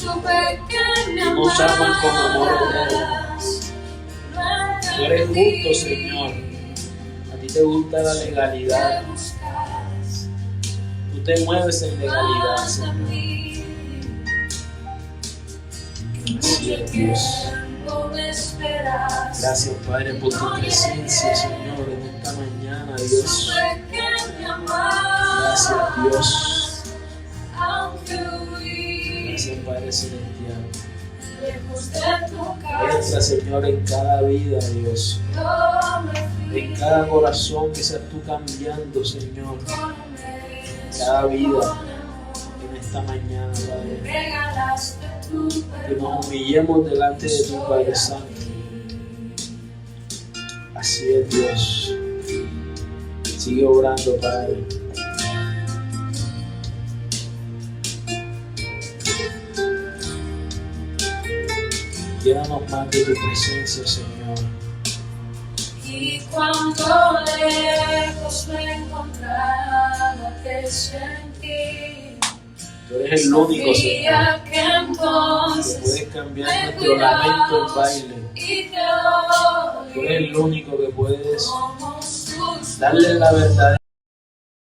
Tú nos amas con amor eterno. Tú eres justo, Señor. A ti te gusta la legalidad. Tú te mueves en legalidad, Señor. Así es, Dios. Gracias, Padre, por tu presencia, Señor, en esta mañana, Dios. Gracias, Dios. Gracias, Padre Celestial. Entra, Señor, en cada vida, Dios. En cada corazón que seas tú cambiando, Señor. Cada vida en esta mañana, Padre. Que nos humillemos delante de tu Padre Santo. Así es, Dios. Sigue obrando, Padre. Llénanos más de tu presencia, Señor. Y cuando lejos me encontraba, te sentí. Tú eres el único, Señor, Sabía que que entonces puedes cambiar me nuestro lamento en cuidabas baile. y te Tú eres el único que puedes como sus darle la verdad